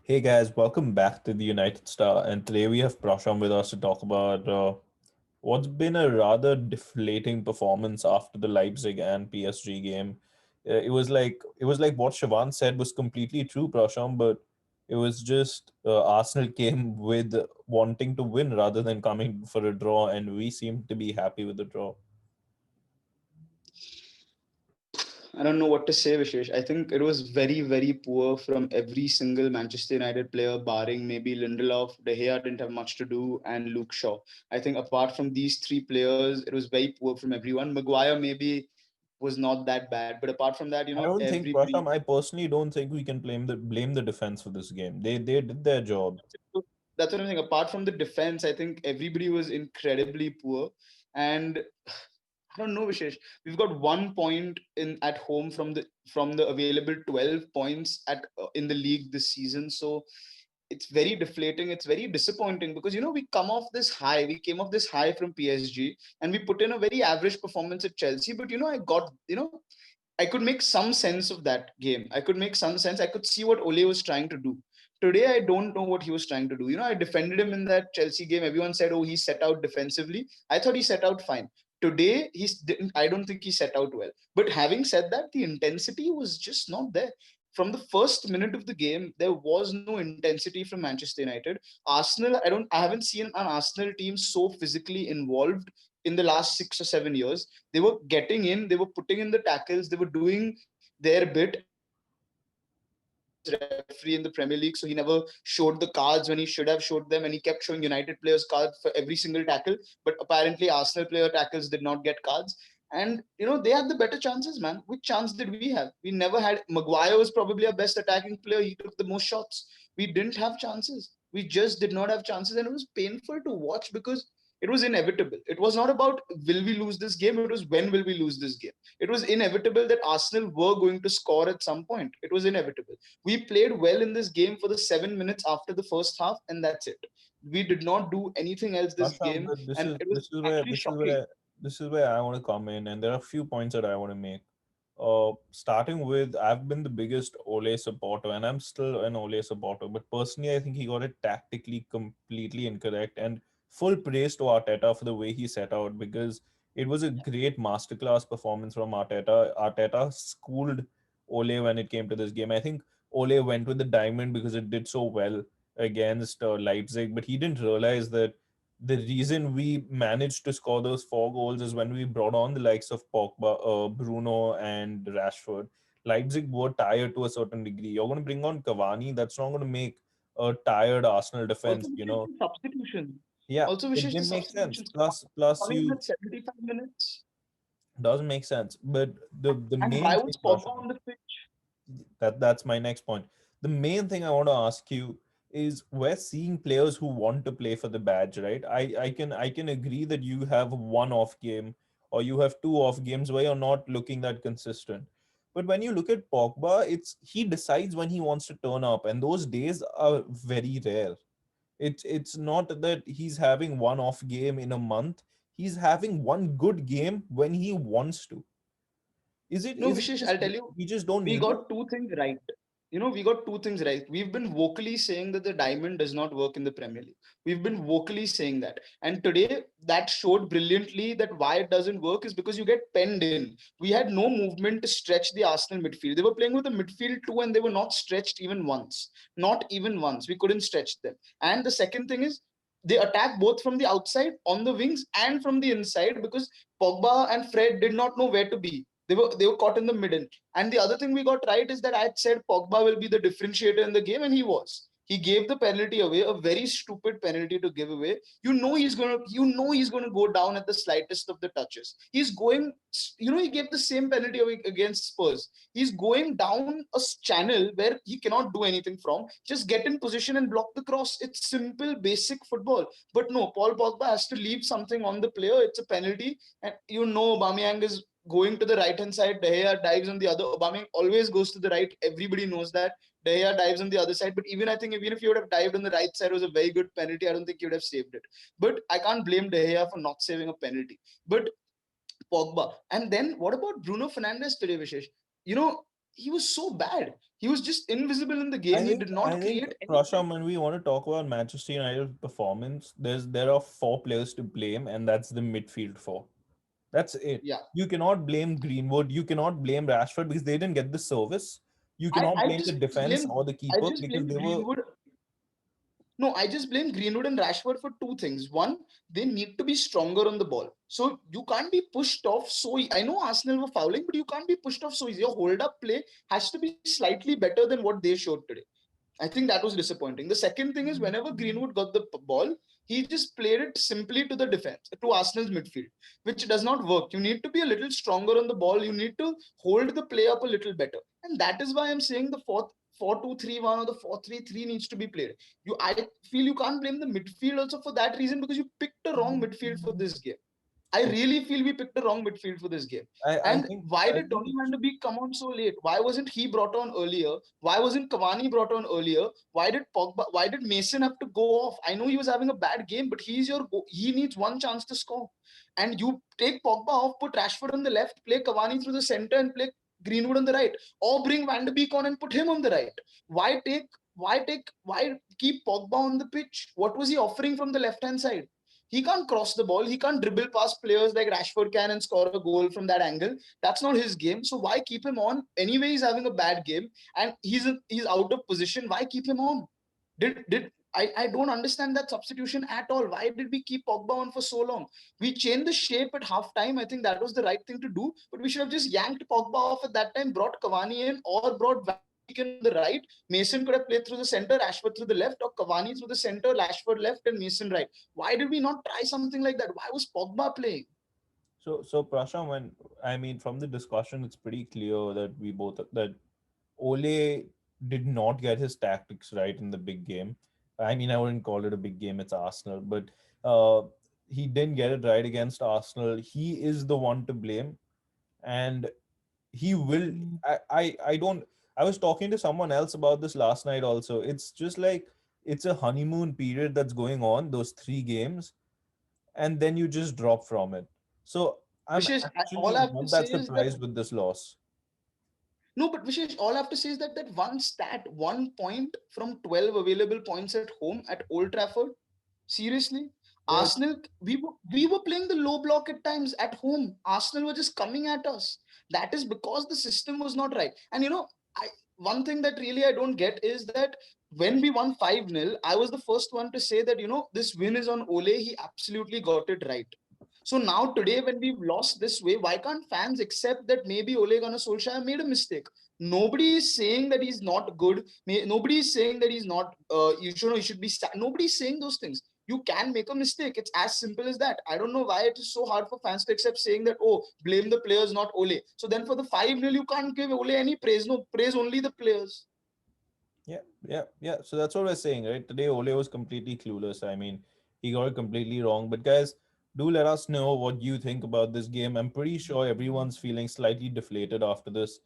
Hey guys, welcome back to the United Star. And today we have Prasham with us to talk about what's been a rather deflating performance after the Leipzig and PSG game. It was like what Siobhan said was completely true, Prasham, but it was just Arsenal came with wanting to win rather than coming for a draw, and we seemed to be happy with the draw. I don't know what to say, Vishesh. I think it was very, very poor from every single Manchester United player, barring maybe Lindelof. De Gea didn't have much to do, and Luke Shaw. I think apart from these three players, it was very poor from everyone. Maguire maybe was not that bad, but apart from that, I don't think, everybody. Prasham, I personally don't think we can blame the defense for this game. They did their job. That's what I'm saying. Apart from the defense, I think everybody was incredibly poor, and I don't know, Vishesh. We've got 1 point in at home from the available 12 points in the league this season. So it's very deflating. It's very disappointing because we come off this high. We came off this high from PSG, and we put in a very average performance at Chelsea. But I could make some sense of that game. I could make some sense. I could see what Ole was trying to do. Today, I don't know what he was trying to do. I defended him in that Chelsea game. Everyone said, "Oh, he set out defensively." I thought he set out fine. Today, he didn't. I don't think he set out well. But having said that, the intensity was just not there. From the first minute of the game, there was no intensity from Manchester United. Arsenal, I haven't seen an Arsenal team so physically involved in the last 6 or 7 years. They were getting in, they were putting in the tackles, they were doing their bit. And referee in the Premier League, so he never showed the cards when he should have showed them, and he kept showing United players cards for every single tackle. But apparently, Arsenal player tackles did not get cards. And they had the better chances, man. Which chance did we have? We never had. Maguire was probably our best attacking player. He took the most shots. We didn't have chances. We just did not have chances, and it was painful to watch because it was inevitable. It was not about will we lose this game, it was when will we lose this game. It was inevitable that Arsenal were going to score at some point. It was inevitable. We played well in this game for the 7 minutes after the first half, and that's it. We did not do anything else this Asham, game, but this and is it was this is where actually this is shocking. where this is where I want to come in, and there are a few points that I want to make. Starting with, I've been the biggest Ole supporter, and I'm still an Ole supporter. But personally, I think he got it tactically completely incorrect. And full praise to Arteta for the way he set out, because it was a great masterclass performance from Arteta. Arteta schooled Ole when it came to this game. I think Ole went with the diamond because it did so well against Leipzig, but he didn't realize that the reason we managed to score those 4 goals is when we brought on the likes of Pogba, Bruno, and Rashford. Leipzig were tired to a certain degree. You're going to bring on Cavani. That's not going to make a tired Arsenal Also, defense. Vishesh, the substitution. Yeah, Also, it Vishesh, the didn't make sense. substitutions. Plus, Coming in you at 75 minutes. doesn't make sense. But the And main why thing, was Pogba on the pitch? that's my next point. The main thing I want to ask you is, we're seeing players who want to play for the badge, right? I can agree that you have one off game or you have two off games where you're not looking that consistent. But when you look at Pogba, it's he decides when he wants to turn up, and those days are very rare. It's not that he's having one off game in a month. He's having one good game when he wants to. Is it No, is it Vishesh, just I'll tell you, we just don't we need it? got two things right. We got two things right. We've been vocally saying that the diamond does not work in the Premier League. We've been vocally saying that. And today, that showed brilliantly that why it doesn't work is because you get penned in. We had no movement to stretch the Arsenal midfield. They were playing with a midfield too, and they were not stretched even once. Not even once. We couldn't stretch them. And the second thing is, they attack both from the outside, on the wings, and from the inside because Pogba and Fred did not know where to be. They were caught in the middle. And the other thing we got right is that I had said Pogba will be the differentiator in the game, and he was. He gave the penalty away, a very stupid penalty to give away. You know he's gonna go down at the slightest of the touches. He's going, he gave the same penalty away against Spurs. He's going down a channel where he cannot do anything from. Just get in position and block the cross. It's simple, basic football. But no, Paul Pogba has to leave something on the player. It's a penalty, and Aubameyang is going to the right hand side. De Gea dives on the other. Aubameyang always goes to the right. Everybody knows that. De Gea dives on the other side. But I think even if you would have dived on the right side, it was a very good penalty. I don't think you would have saved it. But I can't blame De Gea for not saving a penalty. But Pogba. And then what about Bruno Fernandes today, Vishesh? You know, he was so bad. He was just invisible in the game. He did I not think create anything. Prasham, when we want to talk about Manchester United performance, there are four players to blame, and that's the midfield four. That's it. Yeah. You cannot blame Greenwood. You cannot blame Rashford because they didn't get the service. You cannot I blame the just defense blame or the I keeper just because blame they were. Greenwood. No, I just blame Greenwood and Rashford for two things. One, they need to be stronger on the ball. So you can't be pushed off I know Arsenal were fouling, but you can't be pushed off so easy. Your hold up play has to be slightly better than what they showed today. I think that was disappointing. The second thing is whenever Greenwood got the ball, he just played it simply to the defense, to Arsenal's midfield, which does not work. You need to be a little stronger on the ball. You need to hold the play up a little better. And that is why I'm saying the 4-2-3-1 or the 4-3-3 needs to be played. I feel you can't blame the midfield also for that reason because you picked the wrong midfield for this game. I really feel we picked the wrong midfield for this game. I And think why I did think Donny van de Beek come on so late? Why wasn't he brought on earlier? Why wasn't Cavani brought on earlier? Why did Pogba? Why did Mason have to go off? I know he was having a bad game, but he needs one chance to score. And you take Pogba off, put Rashford on the left, play Cavani through the center, and play Greenwood on the right, or bring Van de Beek on and put him on the right. Why keep Pogba on the pitch? What was he offering from the left hand side? He can't cross the ball. He can't dribble past players like Rashford can and score a goal from that angle. That's not his game. So why keep him on? Anyway, he's having a bad game and he's out of position. Why keep him on? Did I don't understand that substitution at all. Why did we keep Pogba on for so long? We changed the shape at half time. I think that was the right thing to do. But we should have just yanked Pogba off at that time, brought Cavani in, or brought Van de Beek in on the right. Mason could have played through the center, Rashford through the left, or Cavani through the center, Rashford left, and Mason right. Why did we not try something like that? Why was Pogba playing? so. Prasham, when I mean from the discussion, it's pretty clear that we both that Ole did not get his tactics right in the big game. I mean, I wouldn't call it a big game, it's Arsenal, but uh, he didn't get it right against Arsenal. He is the one to blame, and he will. I don't. I was talking to someone else about this last night also. It's just like it's a honeymoon period that's going on, those three games, and then you just drop from it. So I'm Vishesh, all I actually have to not say that is that surprised with this loss. no, but Vishesh, all I have to say is that one stat, 1 point from 12 available points at home at Old Trafford. Seriously, Yeah, Arsenal, we were playing the low block at times at home. Arsenal were just coming at us. That is because the system was not right. And I one thing that really I don't get is that when we won 5-0, I was the first one to say that this win is on Ole. He absolutely got it right. So now today, when we've lost this way, why can't fans accept that maybe Ole Gunnar Solskjaer made a mistake? Nobody is saying that he's not good. Nobody is saying that he's not. He should be. Nobody is saying those things. You can make a mistake. It's as simple as that. I don't know why it is so hard for fans to accept saying that. Oh, blame the players, not Ole. So then for the 5-0, you can't give Ole any praise. No, praise only the players. yeah. So that's what we're saying, right? Today, Ole was completely clueless. I mean, he got it completely wrong. But guys, do let us know what you think about this game. I'm pretty sure everyone's feeling slightly deflated after this.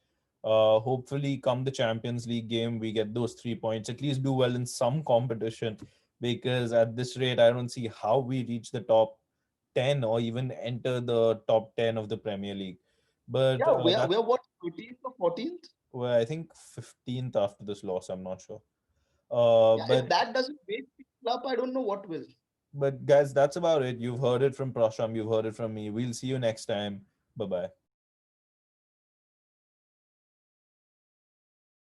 Hopefully, come the Champions League game, we get those 3 points. At least do well in some competition, because at this rate, I don't see how we reach the top 10 or even enter the top 10 of the Premier League. But Yeah, we're, that's we're what, 13th or 14th? well, I think 15th after this loss. I'm not sure. Yeah, if But that doesn't wake people up, I don't know what will. guys, that's about it. You've heard it from Prasham. You've heard it from me. We'll see you next time. Bye bye.